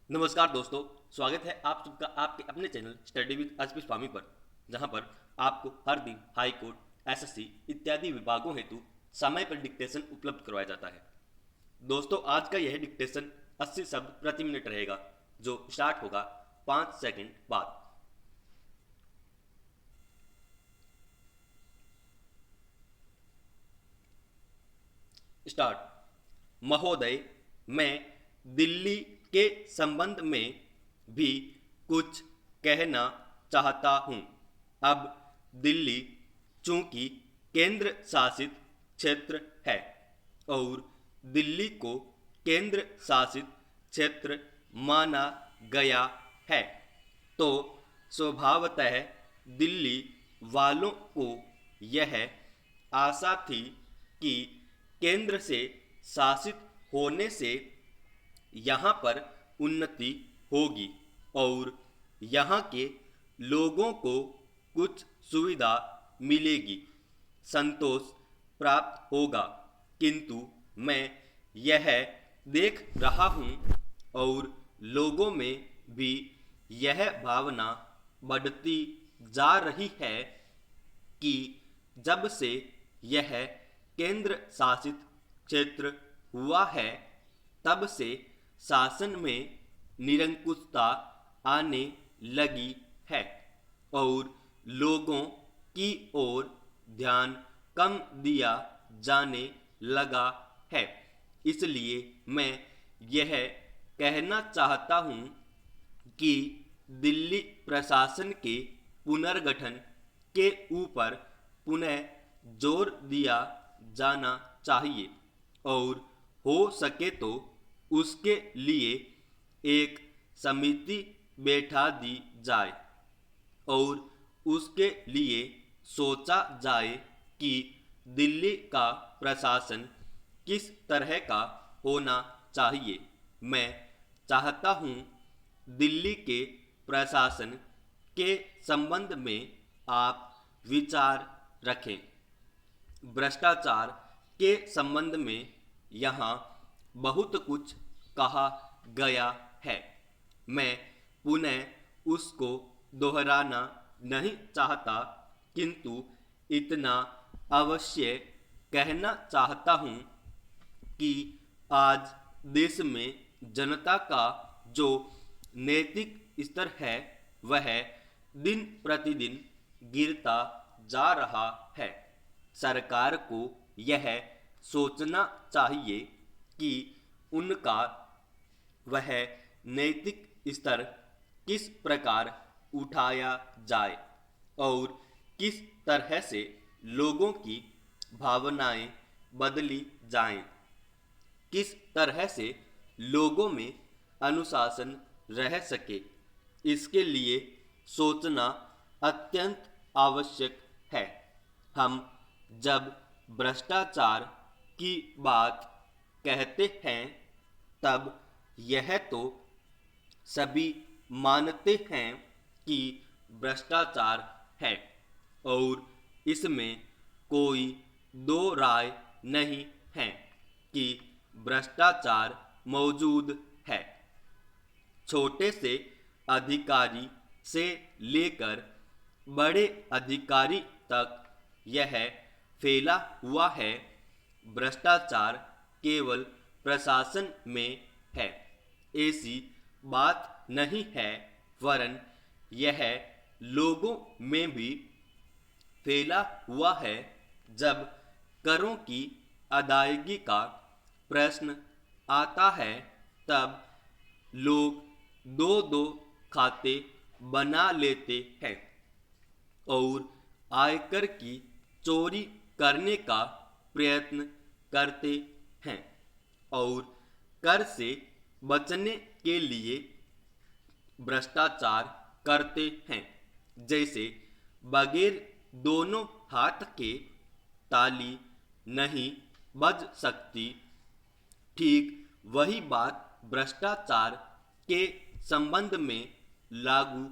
नमस्कार दोस्तों। स्वागत है आप सबका आपके अपने चैनल स्टडी विद एसपी स्वामी पर, जहां पर आपको हर दिन हाई कोर्ट, एसएससी इत्यादि विभागों हेतु समय पर डिक्टेशन उपलब्ध करवाया जाता है। दोस्तों, आज का यह डिक्टेशन 80 शब्द प्रति मिनट रहेगा, जो स्टार्ट होगा 5 सेकंड बाद। स्टार्ट। महोदय, मैं दिल्ली के संबंध में भी कुछ कहना चाहता हूँ। अब दिल्ली चूंकि केंद्र शासित क्षेत्र है और दिल्ली को केंद्र शासित क्षेत्र माना गया है, तो स्वभावतः दिल्ली वालों को यह आशा थी कि केंद्र से शासित होने से यहाँ पर उन्नति होगी और यहाँ के लोगों को कुछ सुविधा मिलेगी, संतोष प्राप्त होगा। किंतु मैं यह देख रहा हूँ और लोगों में भी यह भावना बढ़ती जा रही है कि जब से यह केंद्र शासित क्षेत्र हुआ है, तब से शासन में निरंकुशता आने लगी है और लोगों की ओर ध्यान कम दिया जाने लगा है। इसलिए मैं यह कहना चाहता हूँ कि दिल्ली प्रशासन के पुनर्गठन के ऊपर पुनः जोर दिया जाना चाहिए और हो सके तो उसके लिए एक समिति बैठा दी जाए और उसके लिए सोचा जाए कि दिल्ली का प्रशासन किस तरह का होना चाहिए। मैं चाहता हूँ दिल्ली के प्रशासन के संबंध में आप विचार रखें। भ्रष्टाचार के संबंध में यहाँ बहुत कुछ कहा गया है, मैं पुनः उसको दोहराना नहीं चाहता, किंतु इतना अवश्य कहना चाहता हूँ कि आज देश में जनता का जो नैतिक स्तर है वह दिन प्रतिदिन गिरता जा रहा है। सरकार को यह सोचना चाहिए कि उनका वह नैतिक स्तर किस प्रकार उठाया जाए और किस तरह से लोगों की भावनाएं बदली जाएं, किस तरह से लोगों में अनुशासन रह सके, इसके लिए सोचना अत्यंत आवश्यक है। हम जब भ्रष्टाचार की बात कहते हैं तब यह तो सभी मानते हैं कि भ्रष्टाचार है और इसमें कोई दो राय नहीं है कि भ्रष्टाचार मौजूद है। छोटे से अधिकारी से लेकर बड़े अधिकारी तक यह फैला हुआ है। भ्रष्टाचार केवल प्रशासन में है ऐसी बात नहीं है, वरन यह लोगों में भी फैला हुआ है। जब करों की अदायगी का प्रश्न आता है तब लोग दो दो खाते बना लेते हैं और आयकर की चोरी करने का प्रयत्न करते हैं और कर से बचने के लिए भ्रष्टाचार करते हैं। जैसे बगैर दोनों हाथ के ताली नहीं बज सकती, ठीक वही बात भ्रष्टाचार के संबंध में लागू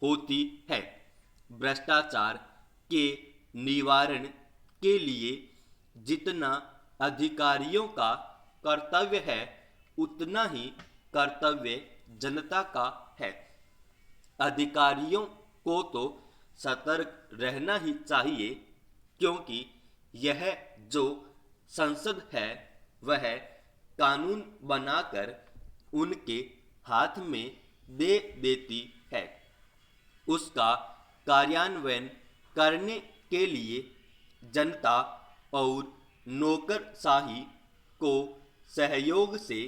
होती है। भ्रष्टाचार के निवारण के लिए जितना अधिकारियों का कर्तव्य है, उतना ही कर्तव्य जनता का है। अधिकारियों को तो सतर्क रहना ही चाहिए, क्योंकि यह जो संसद है वह कानून बनाकर उनके हाथ में दे देती है। उसका कार्यान्वयन करने के लिए जनता और नौकरशाही को सहयोग से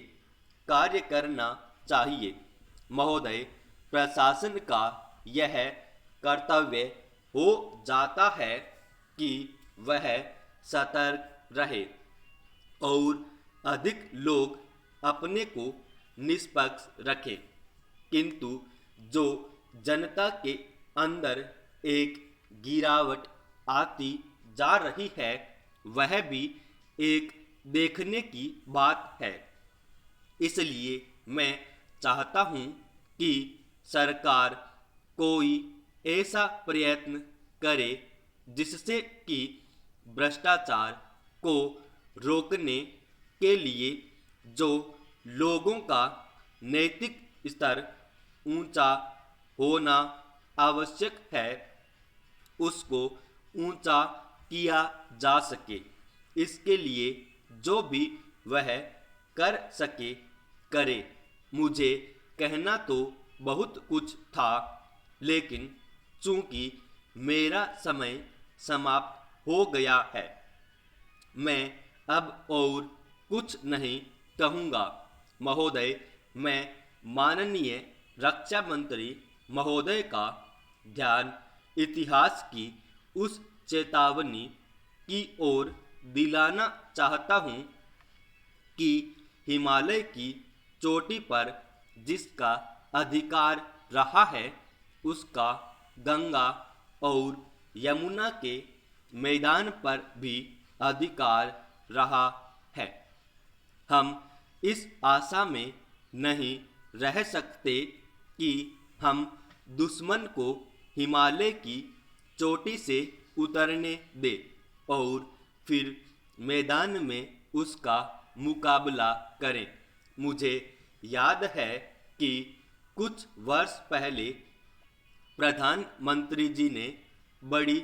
कार्य करना चाहिए। महोदय, प्रशासन का यह कर्तव्य हो जाता है कि वह सतर्क रहे और अधिक लोग अपने को निष्पक्ष रखें, किंतु जो जनता के अंदर एक गिरावट आती जा रही है वह भी एक देखने की बात है। इसलिए मैं चाहता हूं कि सरकार कोई ऐसा प्रयत्न करे जिससे कि भ्रष्टाचार को रोकने के लिए जो लोगों का नैतिक स्तर ऊंचा होना आवश्यक है उसको ऊंचा किया जा सके। इसके लिए जो भी वह कर सके करे। मुझे कहना तो बहुत कुछ था, लेकिन चूंकि मेरा समय समाप्त हो गया है, मैं अब और कुछ नहीं कहूँगा। महोदय, मैं माननीय रक्षा मंत्री महोदय का ध्यान इतिहास की उस चेतावनी की ओर दिलाना चाहता हूँ कि हिमालय की चोटी पर जिसका अधिकार रहा है उसका गंगा और यमुना के मैदान पर भी अधिकार रहा है। हम इस आशा में नहीं रह सकते कि हम दुश्मन को हिमालय की चोटी से उतरने दे और फिर मैदान में उसका मुकाबला करें। मुझे याद है कि कुछ वर्ष पहले प्रधानमंत्री जी ने बड़ी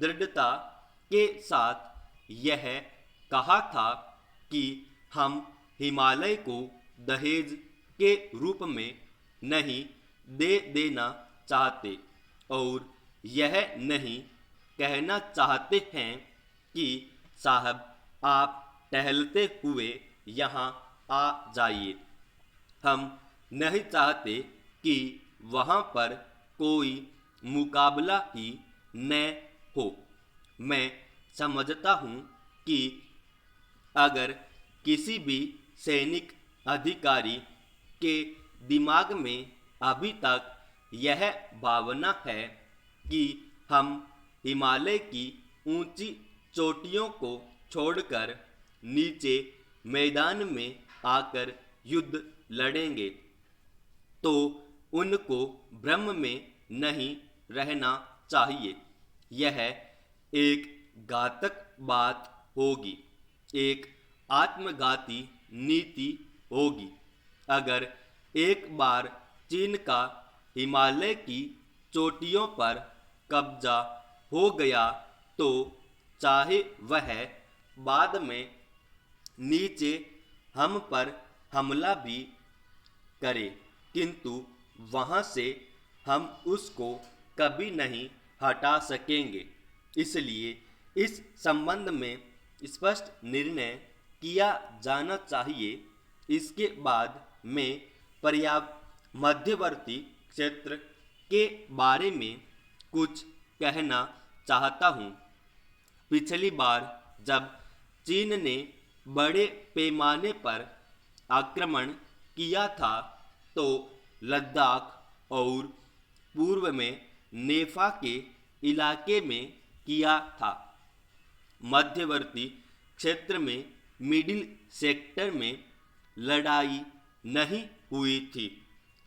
दृढ़ता के साथ यह कहा था कि हम हिमालय को दहेज के रूप में नहीं दे देना चाहते और यह नहीं कहना चाहते हैं कि साहब आप टहलते हुए यहाँ आ जाइए। हम नहीं चाहते कि वहाँ पर कोई मुकाबला ही न हो। मैं समझता हूँ कि अगर किसी भी सैनिक अधिकारी के दिमाग में अभी तक यह भावना है कि हम हिमालय की ऊंची चोटियों को छोड़कर नीचे मैदान में आकर युद्ध लड़ेंगे, तो उनको भ्रम में नहीं रहना चाहिए। यह एक घातक बात होगी, एक आत्मघाती नीति होगी। अगर एक बार चीन का हिमालय की चोटियों पर कब्जा हो गया तो चाहे वह बाद में नीचे हम पर हमला भी करे, किंतु वहाँ से हम उसको कभी नहीं हटा सकेंगे। इसलिए इस संबंध में स्पष्ट निर्णय किया जाना चाहिए। इसके बाद मैं पर्याप्त मध्यवर्ती क्षेत्र के बारे में कुछ कहना चाहता हूँ। पिछली बार जब चीन ने बड़े पैमाने पर आक्रमण किया था तो लद्दाख और पूर्व में नेफा के इलाके में किया था। मध्यवर्ती क्षेत्र में मिडिल सेक्टर में लड़ाई नहीं हुई थी,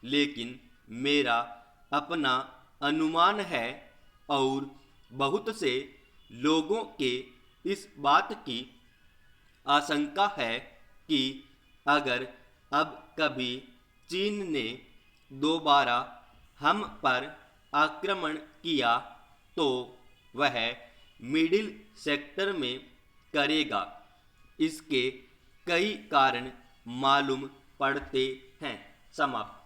लेकिन मेरा अपना अनुमान है और बहुत से लोगों के इस बात की आशंका है कि अगर अब कभी चीन ने दोबारा हम पर आक्रमण किया तो वह मिडिल सेक्टर में करेगा। इसके कई कारण मालूम पड़ते हैं। समाप्त।